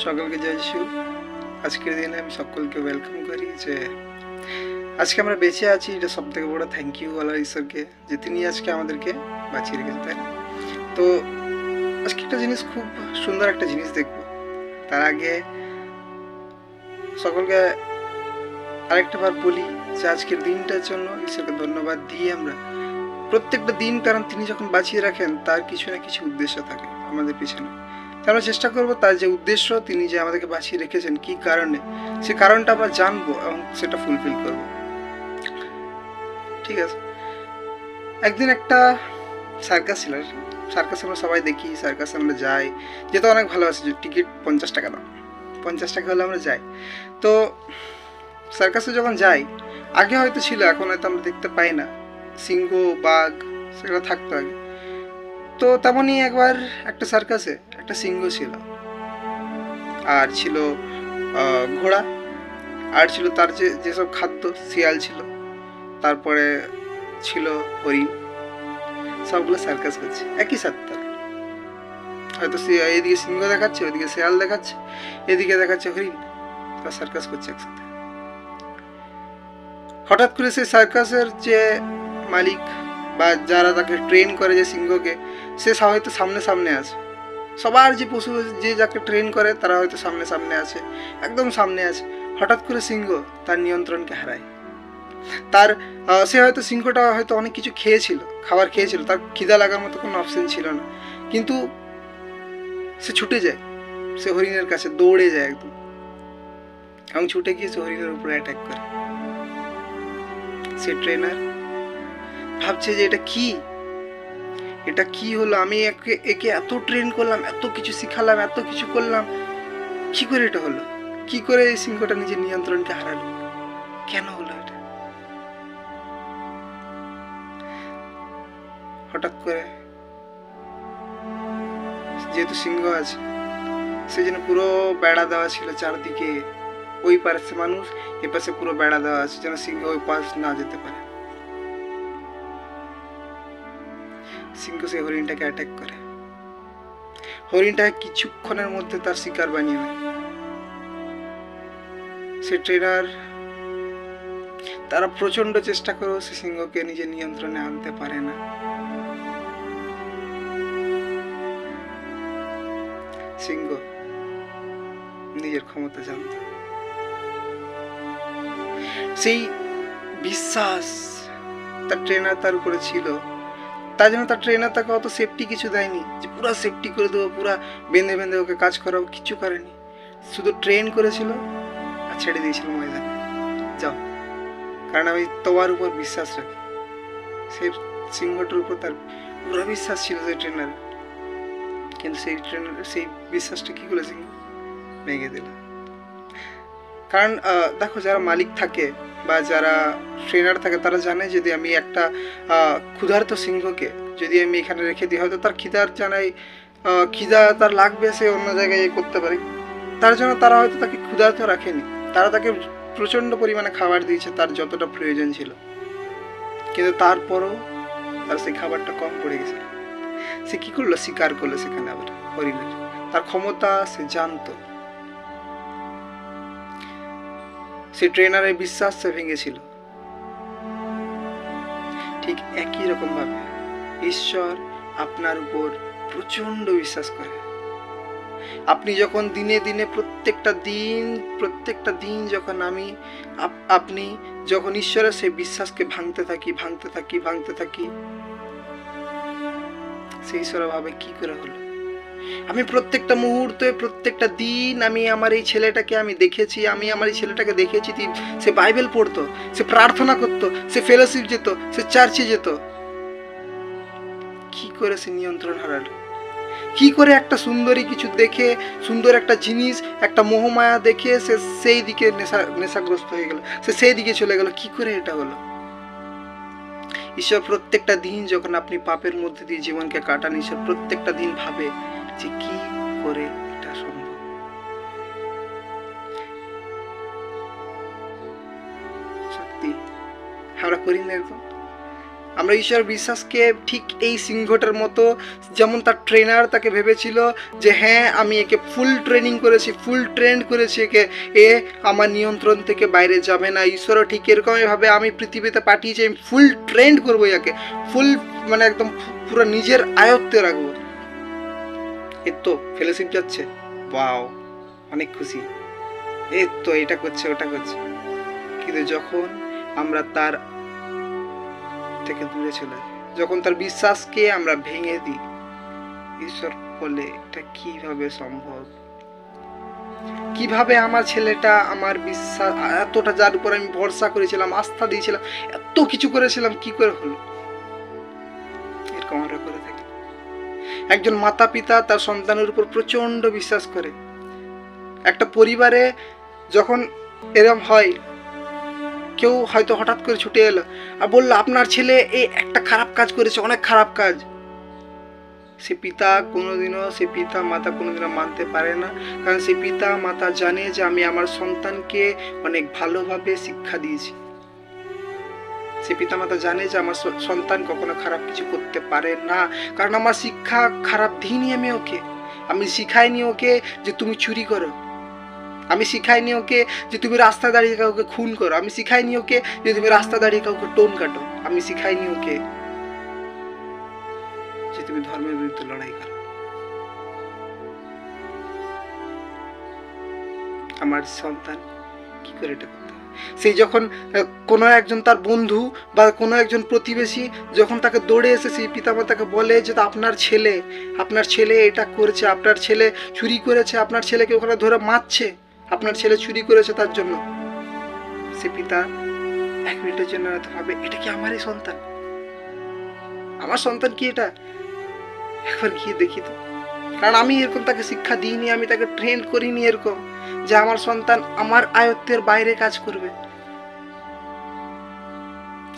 সকলকে জয় যিশু। আজকের দিনে আমি সকলকে ওয়েলকাম করি যে আজকে আমরা বেঁচে আছি, এটা সব থেকে বড় থ্যাংক ইউ আল্লাহ ঈশ্বরকে যে তিনি আজকে আমাদেরকে বাঁচিয়ে রেখেছে, তাই না? তো আজকে একটা জিনিস, খুব সুন্দর একটা জিনিস দেখব। তার আগে সকলকে আরেকটা বার বলি যে আজকের দিনটার জন্য ঈশ্বরকে ধন্যবাদ দিয়ে আমরা প্রত্যেকটা দিন, কারণ তিনি যখন বাঁচিয়ে রাখেন তার কিছু না কিছু উদ্দেশ্য থাকে আমাদের পিছনে। আমরা চেষ্টা করব তার যে উদ্দেশ্য, তিনি যে আমাদেরকে বাঁচিয়ে রেখেছেন কি কারণে, সে কারণটা আমরা জানবো এবং সেটা ফুলফিল করব। ঠিক আছে। একদিন একটা সার্কাস ছিল। সার্কাস আমরা সবাই দেখি, সার্কাস আমরা যাই, যেতে অনেক ভালোবাসি। টিকিট 50 টাকা দাম, 50 টাকা হলে আমরা যাই। তো সার্কাসে যখন যাই, আগে হয়তো ছিল, এখন হয়তো আমরা দেখতে পাই না, সিংহ বাঘ সেগুলো থাকতো আগে। তো তেমনই একবার একটা সার্কাসে একটা সিংহ ছিল, আর ছিল ঘোড়া, আর ছিল তার যেসব খাদ্য, শিয়াল ছিল, তারপরে ছিল হরিণ। সবগুলো সার্কাস করছে একই সাথে। হয়তো এদিকে সিংহ দেখাচ্ছে, ওইদিকে শিয়াল দেখাচ্ছে, এদিকে দেখাচ্ছে হরিণ, তারা সার্কাস করছে একসাথে। হঠাৎ করে সেই সার্কাসের যে মালিক বা যারা তাকে ট্রেন করে যে সিংহকে, সে হয়তো সামনে সামনে আছে। সবার যে পশু যে যাকে ট্রেন করে তারা হয়তো সামনে সামনে আছে, একদম সামনে আছে। হঠাৎ করে সিংহ তার নিয়ন্ত্রণকে হারায়। তার সে হয়তো, সিংহটা হয়তো অনেক কিছু খেয়েছিল, খাবার খেয়েছিল, তার খিদা লাগার মতো কোনো অপশন ছিল না, কিন্তু সে ছুটে যায়, সে হরিণের কাছে দৌড়ে যায় একদম, এবং ছুটে গিয়ে সে হরিণের উপরে অ্যাটাক করে। সে ট্রেনার ভাবছে যে এটা কি হলো, আমি একে এত ট্রেন করলাম, এত কিছু শিখালাম, এত কিছু করলাম, কি করে এটা হলো? কি করে এই সিংহটা নিজের নিয়ন্ত্রণকে হারালো? কেন হলো এটা? হঠাৎ করে যেহেতু সিংহ আছে, সেজন্য পুরো বেড়া দেওয়া ছিল চারদিকে। ওই পাশে মানুষ, এ পাশে পুরো বেড়া দেওয়া আছে যেন সিংহ ওই পাশ না যেতে পারে। সিংহ সেই হরিণটাকে অ্যাটাক করে। হরিণটাকে কিছুক্ষণের মধ্যে তার শিকার বানিয়ে নেয়। সে ট্রেনার, তারা প্রচন্ড চেষ্টা করেও সে সিংহকে নিজের নিয়ন্ত্রণে আনতে পারে না। সিংহ নিজের ক্ষমতা জানত। সেই বিশ্বাস তার ট্রেনার তার উপরে ছিল, তার জন্য তার ট্রেনার তাকে অত সেফটি কিছু দেয়নি যে পুরো সেফটি করে দেবো, পুরো বেঁধে বেঁধে ওকে কাজ করাবো, কিছু করেনি। শুধু ট্রেন করেছিল আর ছেড়ে দিয়েছিল ময়দানে, যাও, কারণ আমি তোমার উপর বিশ্বাস রাখি। সেই সিংহটার উপর তার পুরো বিশ্বাস ছিল সেই ট্রেনার, কিন্তু সেই ট্রেনার সেই বিশ্বাসটা কি করে সিংহ ভেঙে দিল। কারণ দেখো, যারা মালিক থাকে বা যারা ট্রেনার থাকে, তারা জানে যদি আমি একটা ক্ষুধার্ত সিংহকে যদি আমি এখানে রেখে দিই, হয়তো তার খিদা তার লাগবে, সে অন্য জায়গায় করতে পারে। তার জন্য তারা হয়তো তাকে ক্ষুধার্ত রাখেনি, তারা তাকে প্রচণ্ড পরিমাণে খাবার দিয়েছে, তার যতটা প্রয়োজন ছিল, কিন্তু তারপরও তার সেই খাবারটা কম পড়ে গেছিল। সে কি করলো? শিকার করলো সেখানে আবার হরিণের। তার ক্ষমতা সে জানতো। সে ট্রেনারের বিশ্বাস সে ভেঙেছিল। ঠিক একই রকম ভাবে ঈশ্বর আপনার উপর প্রচন্ড বিশ্বাস করে। আপনি যখন দিনে দিনে প্রত্যেকটা দিন যখন আপনি যখন ঈশ্বরের সেই বিশ্বাসকে ভাঙতে থাকি, সেই ঈশ্বর ভাবে কি করে হলো? আমি প্রত্যেকটা মুহূর্তে, প্রত্যেকটা দিন আমি আমার এই ছেলেটাকে দেখেছি, সে বাইবেল পড়তো, সে প্রার্থনা করতো, সে ফেলোশিপ যেত, সে চার্চে যেত। কি করে সে নিয়ন্ত্রণ হারালো? কি করে একটা সুন্দরী কিছু দেখে, সুন্দর একটা জিনিস, একটা মোহমায়া দেখে সে সেই দিকে নেশাগ্রস্ত হয়ে গেল, সে সেই দিকে চলে গেল? কি করে এটা হলো? ঈশ্বর প্রত্যেকটা দিন যখন আপনি পাপের মধ্যে দিয়ে জীবনকে কাটান, ঈশ্বর প্রত্যেকটা দিন ভাবে যে কি করে এটা সম্ভব। সত্যি আমরা করি না এরকম? আমরা ঈশ্বর বিশ্বাসকে ঠিক এই সিংহটার মতো, যেমন তার ট্রেনার তাকে ভেবেছিল যে হ্যাঁ আমি একে ফুল ট্রেনিং করেছি, ফুল ট্রেন্ড করেছি, একে এ আমার নিয়ন্ত্রণ থেকে বাইরে যাবে না, ঈশ্বরও ঠিক এরকমই ভাবে আমি পৃথিবীতে পাঠিয়েছি, আমি ফুল ট্রেন্ড করবো একে, ফুল মানে একদম পুরো নিজের আয়ত্তে রাখবো। এর তো ফেলোশিপ যাচ্ছে, ওয়াও অনেক খুশি, এর তো এটা করছে ওটা করছে। কিন্তু যখন আমরা তার থেকে দূরে চলে যাই, যখন তার বিশ্বাসকে আমরা ভেঙে দিই, ঈশ্বর বলে এটা কিভাবে সম্ভব, কিভাবে আমার ছেলেটা আমার বিশ্বাস এতটা, যার উপর আমি ভরসা করেছিলাম, আস্থা দিয়েছিলাম, এত কিছু করেছিলাম, কি করে হলো? এরকম আমরা করে থাকি। একজন মাতা পিতা তার সন্তানের উপর প্রচন্ড বিশ্বাস করে। একটা পরিবারে যখন এরকম হয়, কেউ হয়তো হঠাৎ করে ছুটে এলো আর বললো আপনার ছেলে এই একটা খারাপ কাজ করেছে, অনেক খারাপ কাজ, সে পিতা কোনোদিনও, সে পিতা মাতা কোনোদিনও মানতে পারে না, কারণ সে পিতা মাতা জানে যে আমি আমার সন্তানকে অনেক ভালোভাবে শিক্ষা দিয়েছি। সে পিতা মাতা জানে যে আমার সন্তান কখনো খারাপ কিছু করতে পারে না, কারণ আমার শিক্ষা খারাপ দিইনি আমি ওকে। আমি শিখাইনি ওকে যে তুমি চুরি করো, আমি শিখাইনি ওকে যে তুমি রাস্তা দাঁড়িয়ে কাউকে খুন করো, আমি শিখাইনি ওকে যে তুমি রাস্তা দাঁড়িয়ে কাউকে টোন কাটো, আমি শিখাইনি ওকে যে তুমি ধর্মের বিরুদ্ধে লড়াই করো। আমার সন্তান কি করে এটা করতে হবে? সেই যখন কোনো একজন তার বন্ধু বা কোনো একজন প্রতিবেশী যখন তাকে দৌড়ে এসে সেই পিতামাতাকে বলে যে আপনার ছেলে এটা করেছে, আপনার ছেলে চুরি করেছে, আপনার ছেলেকে ওখানে ধরে মারছে, আপনার ছেলে চুরি করেছে তার জন্য, সে পিতা এক মিনিটের জন্য ভাবে এটা কি আমারই সন্তান, আমার সন্তান কি এটা, একবার গিয়ে দেখি তো। কারণ আমি এরকম তাকে শিক্ষা দিইনি, আমি তাকে ট্রেন করিনি এরকম যে আমার সন্তান আমার আয়ত্তের বাইরে কাজ করবে।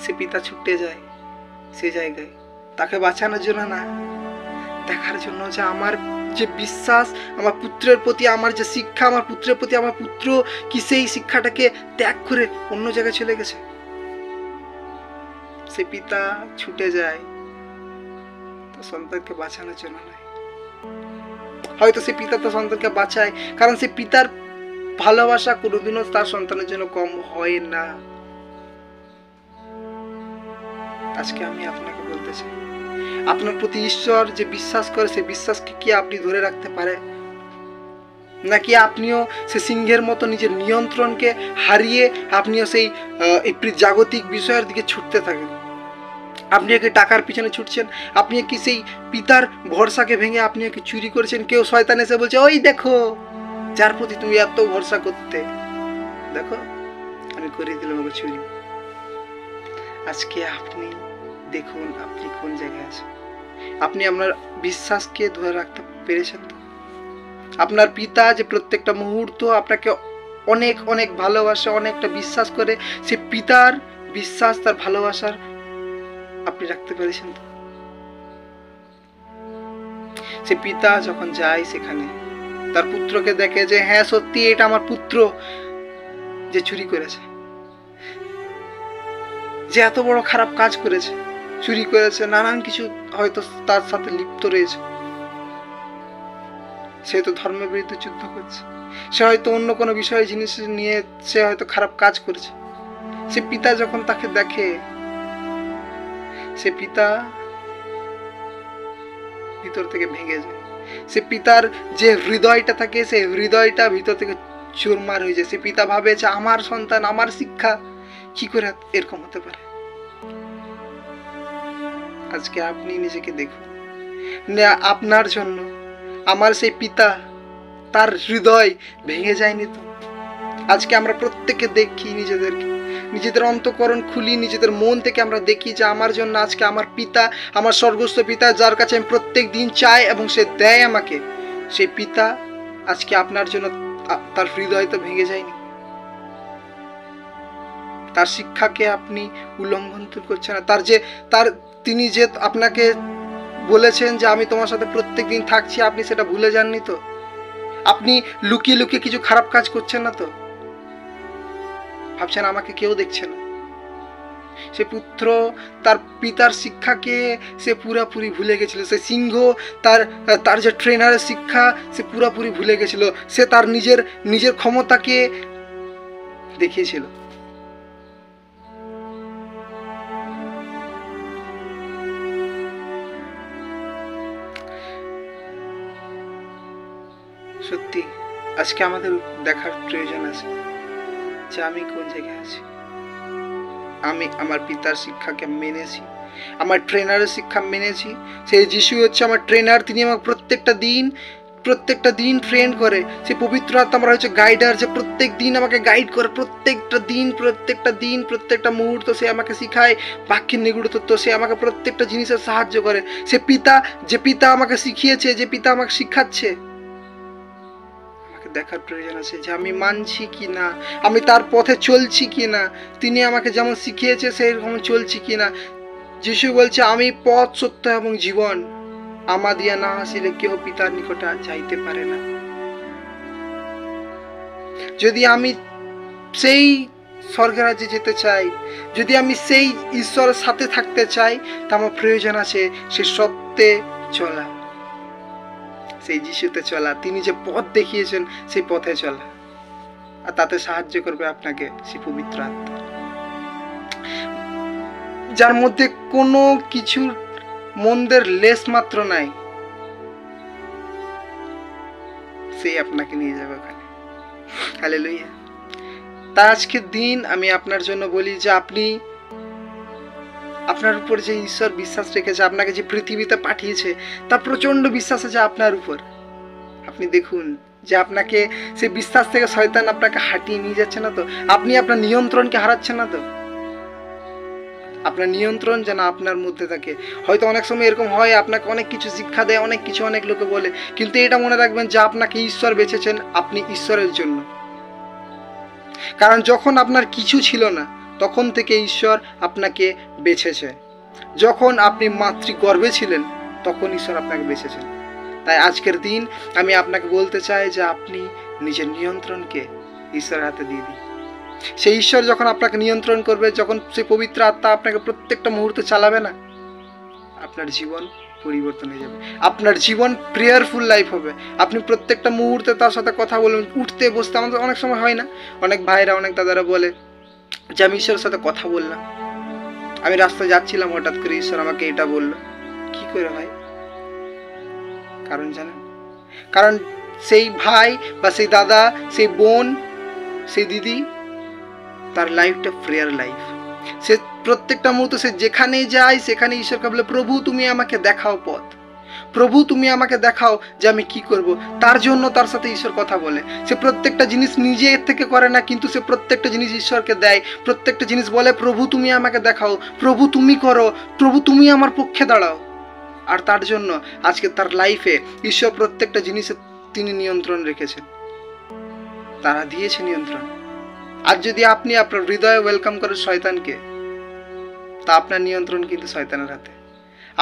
সে পিতা ছুটে যায় সে জায়গায়, তাকে বাঁচানোর জন্য না, দেখার জন্য যে আমার যে বিশ্বাস আমার পুত্রের প্রতি, আমার যে শিক্ষা আমার পুত্রের প্রতি, আমার পুত্র কি সেই শিক্ষাটাকে ত্যাগ করে অন্য জায়গায় চলে গেছে। সে পিতা ছুটে যায় তার সন্তানকে বাঁচানোর জন্য নয়। হয়তো সে পিতা তার সন্তানকে বাঁচায় কারণ সে পিতার ভালোবাসা কোনোদিনও তার সন্তানের জন্য কম হয় না। আজকে আমি আপনাকে বলতে চাই, আপনার প্রতি ঈশ্বর যে বিশ্বাস করে সে বিশ্বাসকে কি আপনি ধরে রাখতে পারে, নাকি আপনিও সে সিংহের মতো নিজের নিয়ন্ত্রণকে হারিয়ে আপনিও সেই জাগতিক বিষয়ের দিকে ছুটতে থাকেন? আপনি কি টাকার পিছনে ছুটছেন? আপনি কি সেই পিতার ভরসাকে ভেঙে আপনি কি চুরি করেছেন? কেউ শয়তান এসে বলছে ওই দেখো যার প্রতি তুমি এত ভরসা করতে, দেখো আমি করে দিলাম ওকে চুরি। আজকে আপনি দেখুন আপনি কোন জায়গায় আছেন। আপনি আপনার বিশ্বাসকে ধরে রাখতে পেরেছেন তো? আপনার পিতা যে প্রত্যেকটা মুহূর্ত আপনাকে অনেক অনেক ভালোবাসে, অনেকটা বিশ্বাস করে, সে পিতার বিশ্বাস তার ভালোবাসার আপনি রাখতে পেরেছেন তো? সে পিতা যখন যায় সেখানে তার পুত্রকে দেখে যে হ্যাঁ সত্যি এটা আমার পুত্র যে চুরি করেছে, যে এত বড় খারাপ কাজ করেছে, চুরি করেছে, নানান কিছু হয়তো তার সাথে লিপ্ত রয়েছে, সে তো ধর্মের বিরুদ্ধে যুদ্ধ করছে, সে হয়তো অন্য কোনো বিষয় জিনিস নিয়ে সে হয়তো খারাপ কাজ করেছে। সে পিতা যখন তাকে দেখে, সে পিতা ভিতর থেকে ভেঙে যায়। সে পিতার যে হৃদয়টা থাকে সেই হৃদয়টা ভিতর থেকে চুরমার হয়ে যায়। সে পিতা ভাবে যে আমার সন্তান, আমার শিক্ষা কি করে এরকম হতে পারে। আজকে আপনি নিজেকে দেখুন, আপনার জন্য আমার সেই পিতা তার হৃদয় ভেঙে যায়নি তো? আজকে আমরা প্রত্যেকে দেখি নিজেদেরকে, নিজেদের অন্তঃকরণ খুলি, নিজেদের মন থেকে আমরা দেখি যে আমার জন্য আজকে আমার পিতা, আমার স্বর্গস্থ পিতা যার কাছে আমি প্রত্যেক দিন চাই এবং সে দেয় আমাকে, সেই পিতা আজকে আপনার জন্য তার হৃদয় তো ভেঙে যায়নি? তার শিক্ষাকে আপনি উল্লঙ্ঘন করছেন না? তিনি যে আপনাকে বলেছেন যে আমি তোমার সাথে প্রত্যেক দিন থাকছি, আপনি সেটা ভুলে যাননি তো? আপনি লুকিয়ে লুকিয়ে কিছু খারাপ কাজ করছেন না তো? ভাবছেন আমাকে কেউ দেখছে না? সে পুত্র তার পিতার শিক্ষাকে সে পুরাপুরি ভুলে গেছিল। সে সিংহ তার তার যে ট্রেনারের শিক্ষা সে পুরাপুরি ভুলে গেছিল। সে তার নিজের ক্ষমতাকে দেখিয়েছিল। সত্যি আজকে আমাদের দেখার প্রয়োজন আছে যে আমি কোন জায়গায় আছি। আমি আমার পিতার শিক্ষাকে মেনেছি, আমার ট্রেনারের শিক্ষা মেনেছি। সেই যিশু হচ্ছে আমার ট্রেনার, তিনি আমাকে প্রত্যেকটা দিন ট্রেন করে। সে পবিত্র আত্মা আমার হচ্ছে গাইডার, যে প্রত্যেক দিন আমাকে গাইড করে। প্রত্যেকটা দিন প্রত্যেকটা মুহূর্ত সে আমাকে শিখায় বাক্যের নিগুড় তত্ত্ব। সে আমাকে প্রত্যেকটা জিনিসে সাহায্য করে। সে পিতা, যে পিতা আমাকে শিখিয়েছে, যে পিতা আমাকে শিখাচ্ছে। দেখার প্রয়োজন আছে যে আমি মানছি কি না, আমি তার পথে চলছি কি না, তিনি আমাকে যেমন শিখিয়েছে সেরকম চলছি কি না। যিশু বলছে আমি পথ, সত্য এবং জীবন, আমা দিয়া না আসিলে কেউ পিতার নিকটে যাইতে পারে না। যদি আমি সেই স্বর্গরাজ্যে যেতে চাই, যদি আমি সেই ঈশ্বরের সাথে থাকতে চাই, তা আমার প্রয়োজন আছে সে সত্যে চলা, সেই যিশুতে চলা, তিনি যে পথ দেখিয়েছেন সেই পথে চলা। আর তাতে সাহায্য করবে আপনাকে সেই পবিত্র আত্মা, যার মধ্যে কোনো কিছুর মন্দের লেশ মাত্র নাই। সেই আপনাকে নিয়ে যাবে ওখানে। হালেলুয়া। তা আজকের দিন আমি আপনার জন্য বলি যে আপনি আপনার উপর যে ঈশ্বর বিশ্বাস রেখেছে, আপনাকে যে পৃথিবীতে পাঠিয়েছে, তার প্রচন্ড বিশ্বাস আছে আপনার উপর। আপনি দেখুন যে আপনাকে সেই বিশ্বাস থেকে শয়তান আপনাকে হাঁটিয়ে নিয়ে যাচ্ছে না তো, আপনি আপনার নিয়ন্ত্রণকে হারাচ্ছেন না তো। আপনার নিয়ন্ত্রণ যেন আপনার মধ্যে থাকে। হয়তো অনেক সময় এরকম হয়, আপনাকে অনেক কিছু শিক্ষা দেয়, অনেক কিছু অনেক লোকে বলে, কিন্তু এটা মনে রাখবেন যে আপনাকে ঈশ্বর বেছেছেন, আপনি ঈশ্বরের জন্য। কারণ যখন আপনার কিছু ছিল না, তখন থেকে ঈশ্বর আপনাকে বেছেছে। যখন আপনি মাতৃগর্ভে ছিলেন, তখন ঈশ্বর আপনাকে বেছেছেন। তাই আজকের দিন আমি আপনাকে বলতে চাই যে আপনি নিজের নিয়ন্ত্রণকে ঈশ্বরের হাতে দিয়ে দিন। সেই ঈশ্বর যখন আপনাকে নিয়ন্ত্রণ করবে, যখন সেই পবিত্র আত্মা আপনাকে প্রত্যেকটা মুহূর্তে চালাবে না, আপনার জীবন পরিবর্তন হয়ে যাবে। আপনার জীবন প্রেয়ারফুল লাইফ হবে। আপনি প্রত্যেকটা মুহূর্তে তার সাথে কথা বলবেন, উঠতে বসতে। আমাদের অনেক সময় হয় না, অনেক ভাইরা, অনেক দাদারা বলে যে আমি ঈশ্বরের সাথে কথা বললাম, আমি রাস্তায় যাচ্ছিলাম, হঠাৎ করে ঈশ্বর আমাকে এটা বললো। কি করে ভাই? কারণ জানেন, কারণ সেই ভাই বা সেই দাদা, সেই বোন, সেই দিদি, তার লাইফটা প্রেয়ার লাইফ। সে প্রত্যেকটা মুহূর্তে সে যেখানেই যায় সেখানে ঈশ্বরকে বলে, প্রভু তুমি আমাকে দেখাও পথ, প্রভু তুমি আমাকে দেখাও যে আমি কি করব। তার জন্য তার সাথে ঈশ্বর কথা বলে। সে প্রত্যেকটা জিনিস নিজের থেকে করে না, কিন্তু সে প্রত্যেকটা জিনিস ঈশ্বরকে দেয়। প্রত্যেকটা জিনিস বলে, প্রভু তুমি আমাকে দেখাও, প্রভু তুমি করো, প্রভু তুমি আমার পক্ষে দাঁড়াও। আর তার জন্য আজকে তার লাইফে ঈশ্বর প্রত্যেকটা জিনিসে তিনি নিয়ন্ত্রণ রেখেছেন, তারা দিয়েছে নিয়ন্ত্রণ। আর যদি আপনি আপনার হৃদয়ে ওয়েলকাম করেন শয়তানকে, তা আপনার নিয়ন্ত্রণ কিন্তু শয়তানের হাতে।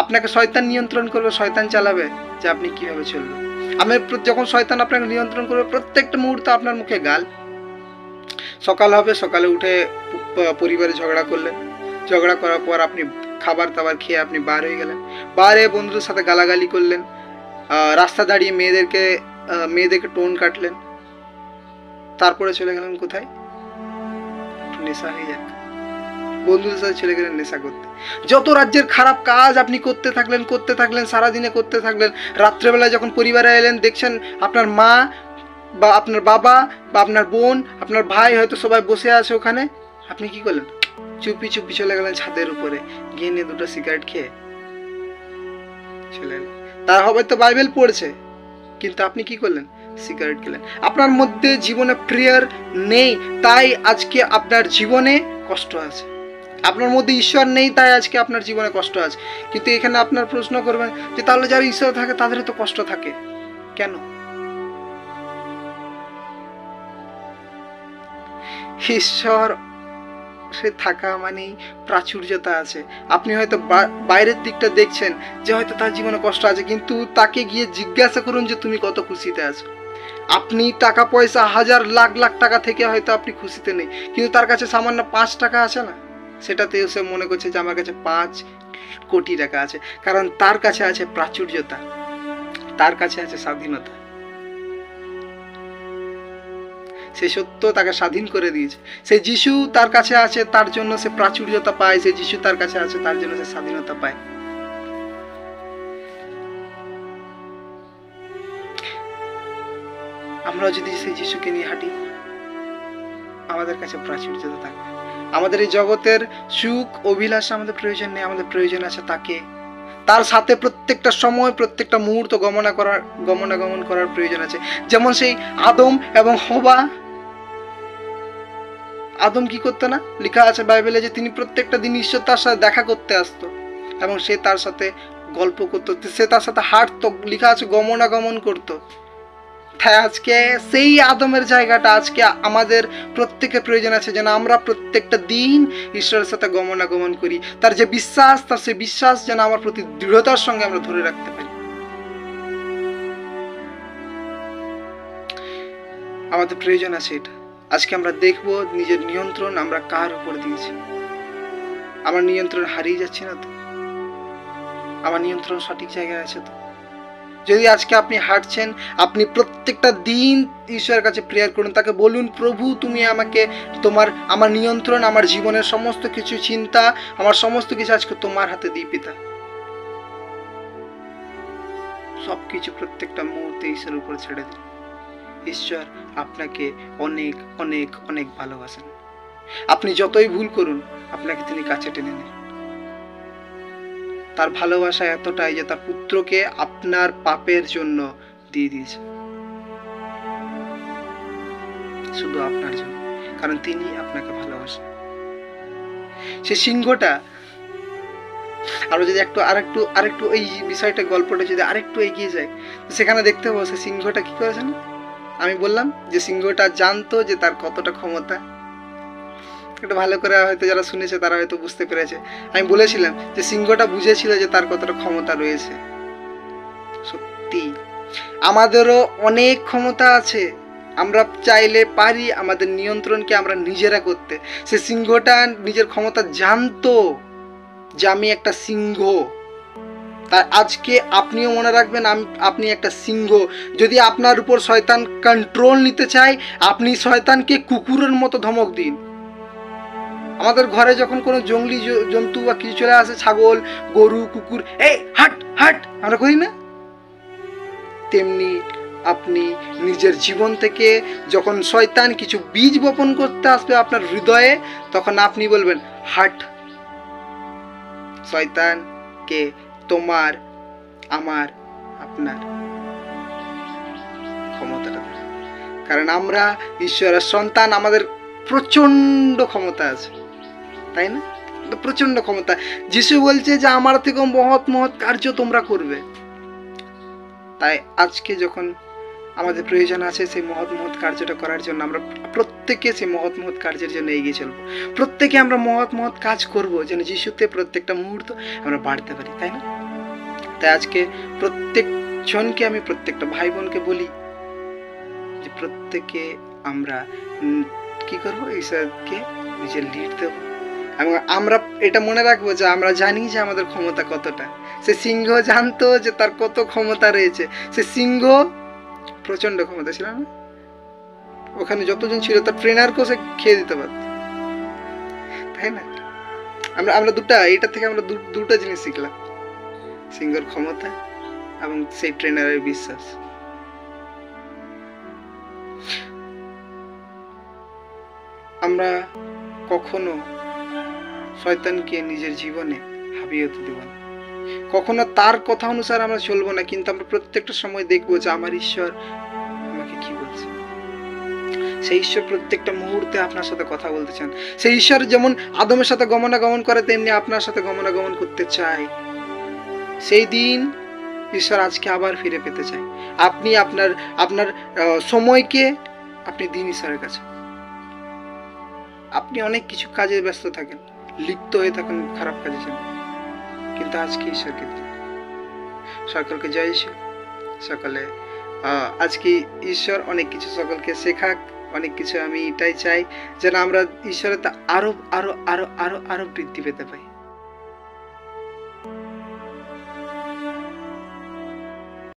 আপনাকে শয়তান নিয়ন্ত্রণ করবে, শয়তান চালাবে যে আপনি কিভাবে চলবেন। যখন শয়তান আপনাকে নিয়ন্ত্রণ করবে, প্রত্যেকটা মুহূর্তে আপনার মুখে গাল। সকাল হবে, সকালে উঠে পরিবারে ঝগড়া করলেন, ঝগড়া করার পর আপনি খাবার দাবার খেয়ে আপনি বার হয়ে গেলেন, বাইরে বন্ধুদের সাথে গালাগালি করলেন, রাস্তা দাঁড়িয়ে মেয়েদেরকে টোন কাটলেন, তারপরে চলে গেলেন কোথায়? নেশা হয়ে যাক, বন্ধুদের সাথে চলে গেলেন নেশা করতে। যত রাজ্যের খারাপ কাজ আপনি করতে থাকলেন, সারাদিনে করতে থাকলেন। রাত্রেবেলায় যখন পরিবারে এলেন, দেখছেন আপনার মা বা আপনার বাবা বা আপনার বোন, আপনার ভাই হয়তো সবাই বসে আছে ওখানে। আপনি কি করলেন? চুপি চুপি চলে গেলেন ছাদের উপরে, গিয়ে নিয়ে দুটো সিগারেট খেয়ে চলে এলেন। তার হয়তো বাইবেল পড়ছে, কিন্তু আপনি কি করলেন? সিগারেট খেলেন। আপনার মধ্যে জীবনে প্রেয়ার নেই, তাই আজকে আপনার জীবনে কষ্ট আছে। আপনার মধ্যে ঈশ্বর নেই, তাই আজকে আপনার জীবনে কষ্ট আছে। কিন্তু এখানে আপনার প্রশ্ন করবেন যে তাহলে যারা ঈশ্বর থাকে তাদের তো কষ্ট থাকে কেন? ঈশ্বর সে থাকা মানেই প্রাচুর্যতা আছে। আপনি হয়তো বাইরের দিকটা দেখছেন যে হয়তো তার জীবনে কষ্ট আছে, কিন্তু তাকে গিয়ে জিজ্ঞাসা করুন যে তুমি কত খুশিতে আছো। আপনি টাকা পয়সা হাজার লাখ লাখ টাকা থেকে হয়তো আপনি খুশিতে নেই, কিন্তু তার কাছে সামান্য 5 টাকা আছে না, সেটাতেও সে মনে করছে যে আমার কাছে 5 কোটি টাকা আছে, কারণ তার কাছে আছে প্রাচুর্যতা, তার কাছে আছে স্বাধীনতা। সে সত্য তাকে স্বাধীন করে দিয়েছে। সে যিশু তার কাছে আছে, তার জন্য সে প্রাচুর্যতা পায়। সে যিশু তার কাছে আছে, তার জন্য সে স্বাধীনতা পায়। আমরা যদি সেই যিশুকে নিয়ে হাঁটি, আমাদের কাছে প্রাচুর্যতা থাকবে। আমাদের এই জগতের সুখ অভিলাষ আমাদের প্রয়োজন নেই, আমাদের প্রয়োজন আছে তাকে। তার সাথে প্রত্যেকটা সময় প্রত্যেকটা মুহূর্ত গমনাগমন করার প্রয়োজন আছে। যেমন সেই আদম এবং হওয়া। আদম কি করতো না, লেখা আছে বাইবেলে যে তিনি প্রত্যেকটা দিন ঈশ্বর তার সাথে দেখা করতে আসতো এবং সে তার সাথে গল্প করতো, সে তার সাথে হাঁটতো, লেখা আছে গমনাগমন করতো। তাই আজকে সেই আদমের জায়গাটা আজকে আমাদের প্রত্যেকের প্রয়োজন আছে, যেন আমরা প্রত্যেকটা দিন ঈশ্বরের সাথে গমনাগমন করি। তার যে বিশ্বাস, তার সে বিশ্বাস যেন আমার প্রতি দৃঢ়তার সঙ্গে আমরা ধরে রাখতে পারি। আমাদের প্রয়োজন আছে এটা। আজকে আমরা দেখব নিজের নিয়ন্ত্রণ আমরা কার উপর দিয়েছি। আমার নিয়ন্ত্রণ হারিয়ে যাচ্ছে না তো? আমার নিয়ন্ত্রণ সঠিক জায়গায় আছে তো? যদি আজকে আপনি হাঁটছেন, আপনি প্রত্যেকটা দিন ঈশ্বরের কাছে প্রেয়ার করুন, তাকে বলুন, প্রভু তুমি আমাকে আমার নিয়ন্ত্রণ, আমার জীবনের সমস্ত কিছু চিন্তা, আমার সমস্ত কিছু আজকে তোমার হাতে দিই পিতা। সবকিছু প্রত্যেকটা মুহূর্তে ঈশ্বরের উপর ছেড়ে দিন। ঈশ্বর আপনাকে অনেক অনেক অনেক ভালোবাসেন। আপনি যতই ভুল করুন, আপনাকে তিনি কাছে টেনে নেন। তার ভালোবাসা এতটাই যে তার পুত্রকে আপনার পাপের জন্য দিয়ে দিয়েছে, শুধু আপনার জন্য, কারণ তিনি আপনাকে ভালোবাসেন। সে সিংহটা, আমরা যদি আরেকটু এই বিষয়টা, গল্পটা যদি আরেকটু এগিয়ে যায়, সেখানে দেখতে পাবো সে সিংহটা কি করেছে না? আমি বললাম যে সিংহটা জানতো যে তার কতটা ক্ষমতা। একটু ভালো করে হয়তো যারা শুনেছে তারা হয়তো বুঝতে পেরেছে। আমি বলেছিলাম যে সিংহটা বুঝেছিল যে তার কতটা ক্ষমতা রয়েছে। সত্যি আমাদেরও অনেক ক্ষমতা আছে, আমরা চাইলে পারি আমাদের নিয়ন্ত্রণকে আমরা নিজেরা করতে। সে সিংহটা নিজের ক্ষমতা জানতো যে আমি একটা সিংহ। তাই আজকে আপনিও মনে রাখবেন, আপনি একটা সিংহ। যদি আপনার উপর শয়তান কন্ট্রোল নিতে চায়, আপনি শয়তানকে কুকুরের মতো ধমক দিন। আমাদের ঘরে যখন কোনো জঙ্গলি জন্তু বা কিছু চলে আসে, ছাগল, গরু, কুকুর, এই হাট হাট আমরা করি না? তেমনি আপনি নিজের জীবন থেকে যখন শয়তান কিছু বীজ বপন করতে আসবে আপনার হৃদয়ে, তখন আপনি বলবেন হাট। শয়তানকে তোমার, আমার, আপনার ক্ষমতাটা দেয়। কারণ আমরা ঈশ্বরের সন্তান, আমাদের প্রচন্ড ক্ষমতা আছে, তাই না? প্রচন্ড ক্ষমতা। যিশু বলছে যে আমার থেকে মহৎ মহৎ কার্য তোমরা করবে। তাই আজকে যখন আমাদের প্রয়োজন আছে সেই মহৎ মহৎ কার্যটা করার জন্য, আমরা প্রত্যেকে সেই মহৎ মহৎ কার্যের জন্য এগিয়ে চলবো। প্রত্যেকে আমরা মহৎ মহৎ কাজ করব, যেন যিশুতে প্রত্যেকটা মুহূর্ত আমরা বাড়তে পারি, তাই না? তাই আজকে প্রত্যেক জনকে, আমি প্রত্যেকটা ভাই বোনকে বলি যে প্রত্যেকে আমরা কি করবো, ঈশ্বরকে নিজের লিড দেবো। এবং আমরা এটা মনে রাখবো যে আমরা জানি যে আমাদের ক্ষমতা কতটা। সে সিংহ জানতো যে তার কত ক্ষমতা রয়েছে। সে সিংহ প্রচন্ড ক্ষমতা ছিল না? ওখানে যতজন ছিল তার ট্রেনারকেও সে খেয়ে দিতে পারত, তাই না? আমরা এটা থেকে আমরা দুটো জিনিস শিখলাম, সিংহর ক্ষমতা এবং সেই ট্রেনারের বিশ্বাস। আমরা কখনো শয়তানকে নিজের জীবনে হাবিয়ে হতে দেব না, কখনো তার কথা অনুসারে আমরা চলবো না। কিন্তু আমরা প্রত্যেকটা সময় দেখবো যে আমার ঈশ্বর আমাকে কি বলছে। সেই ঈশ্বর প্রত্যেকটা মুহূর্তে আপনার সাথে কথা বলতে চান। সেই ঈশ্বর যেমন আদমের সাথে গমনাগমন করে, তেমনি আপনার সাথে গমনাগমন করতে চায়। সেই দিন ঈশ্বর আজকে আবার ফিরে পেতে চায়। আপনি আপনার সময়কে আপনি দিন ঈশ্বরের কাছে। আপনি অনেক কিছু কাজে ব্যস্ত থাকেন, লিপ্ত হয়ে থাকেন খারাপ কাজের জন্য, কিন্তু আজকে ঈশ্বরকে দিন। সকলকে জয় যিশু। সকলে আজকে ঈশ্বর অনেক কিছু সকলকে শেখাক, অনেক কিছু। আমি এটাই চাই যেন আমরা ঈশ্বরের তা আরো আরো আরো আরো আরো বৃদ্ধি পেতে পাই।